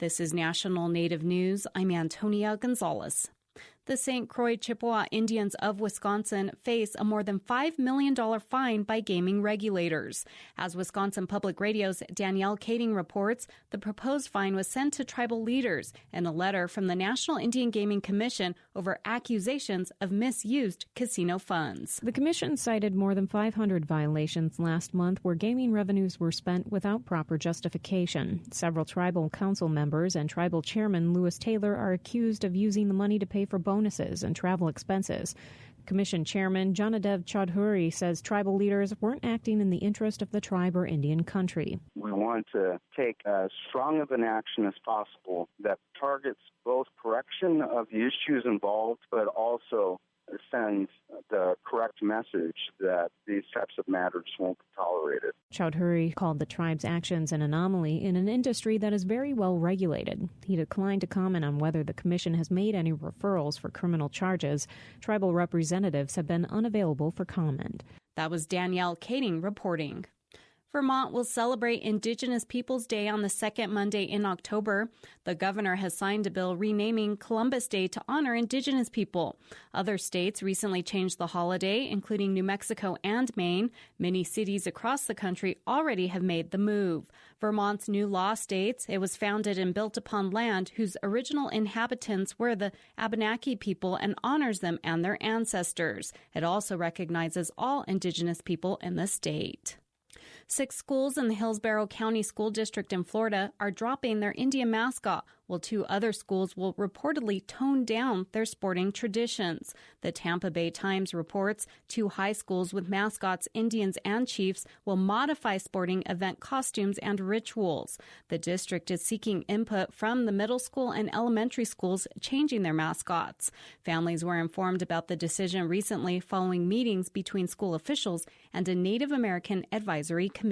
This is National Native News. I'm Antonia Gonzalez. The St. Croix Chippewa Indians of Wisconsin face a more than $5 million fine by gaming regulators. As Wisconsin Public Radio's Danielle Kading reports, the proposed fine was sent to tribal leaders in a letter from the National Indian Gaming Commission over accusations of misused casino funds. The commission cited more than 500 violations last month where gaming revenues were spent without proper justification. Several tribal council members and tribal chairman Lewis Taylor are accused of using the money to pay for bonuses and travel expenses. Commission Chairman Janadev Chaudhuri says tribal leaders weren't acting in the interest of the tribe or Indian country. We want to take as strong of an action as possible that targets both correction of the issues involved, but also sends the correct message that these types of matters won't be tolerated. Chaudhuri called the tribe's actions an anomaly in an industry that is very well regulated. He declined to comment on whether the commission has made any referrals for criminal charges. Tribal representatives have been unavailable for comment. That was Danielle Kading reporting. Vermont will celebrate Indigenous Peoples Day on the second Monday in October. The governor has signed a bill renaming Columbus Day to honor Indigenous people. Other states recently changed the holiday, including New Mexico and Maine. Many cities across the country already have made the move. Vermont's new law states it was founded and built upon land whose original inhabitants were the Abenaki people and honors them and their ancestors. It also recognizes all Indigenous people in the state. 6 schools in the Hillsborough County School District in Florida are dropping their Indian mascot, while 2 other schools will reportedly tone down their sporting traditions. The Tampa Bay Times reports 2 high schools with mascots Indians and Chiefs will modify sporting event costumes and rituals. The district is seeking input from the middle school and elementary schools changing their mascots. Families were informed about the decision recently following meetings between school officials and a Native American advisory committee.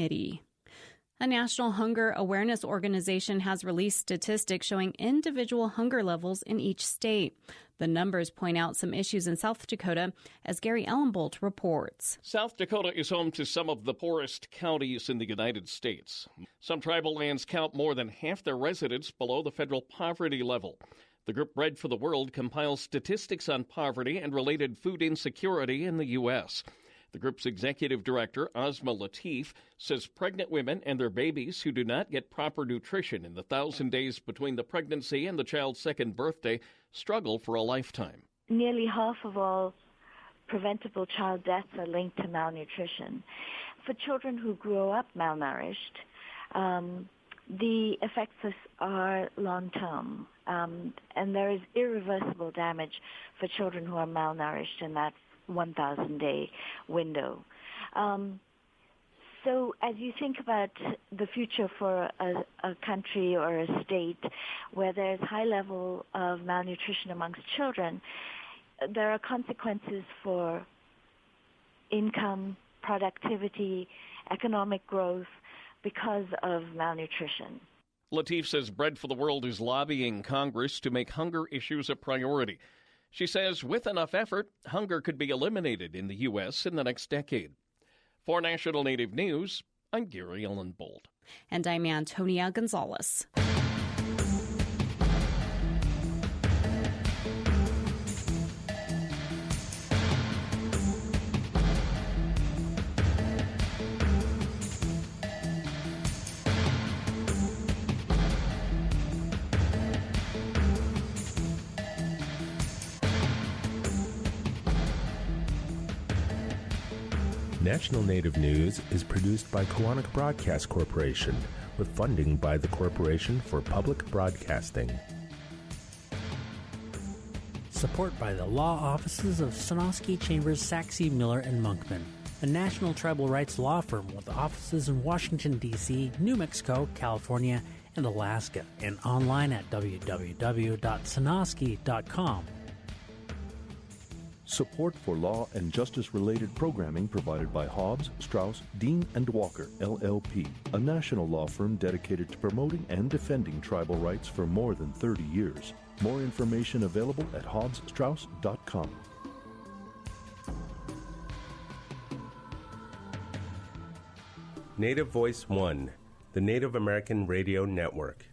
A national hunger awareness organization has released statistics showing individual hunger levels in each state. The numbers point out some issues in South Dakota, as Gary Ellenbolt reports. South Dakota is home to some of the poorest counties in the United States. Some tribal lands count more than half their residents below the federal poverty level. The group Bread for the World compiles statistics on poverty and related food insecurity in the U.S. The group's executive director, Ozma Latif, says pregnant women and their babies who do not get proper nutrition in the 1,000 days between the pregnancy and the child's second birthday struggle for a lifetime. Nearly half of all preventable child deaths are linked to malnutrition. For children who grow up malnourished, the effects are long-term, and there is irreversible damage for children who are malnourished in that 1,000-day window. So as you think about the future for a country or a state where there's high level of malnutrition amongst children, there are consequences for income, productivity, economic growth because of malnutrition. Latif says Bread for the World is lobbying Congress to make hunger issues a priority. She says with enough effort, hunger could be eliminated in the U.S. in the next decade. For National Native News, I'm Gary Ellenbolt. And I'm Antonia Gonzalez. National Native News is produced by Koahnic Broadcast Corporation with funding by the Corporation for Public Broadcasting. Support by the law offices of Sonosky, Chambers, Saxe, Miller, and Monkman, a national tribal rights law firm with offices in Washington, D.C., New Mexico, California, and Alaska, and online at www.sonosky.com. Support for law and justice-related programming provided by Hobbs, Strauss, Dean & Walker, LLP, a national law firm dedicated to promoting and defending tribal rights for more than 30 years. More information available at hobbsstrauss.com. Native Voice One, the Native American Radio Network.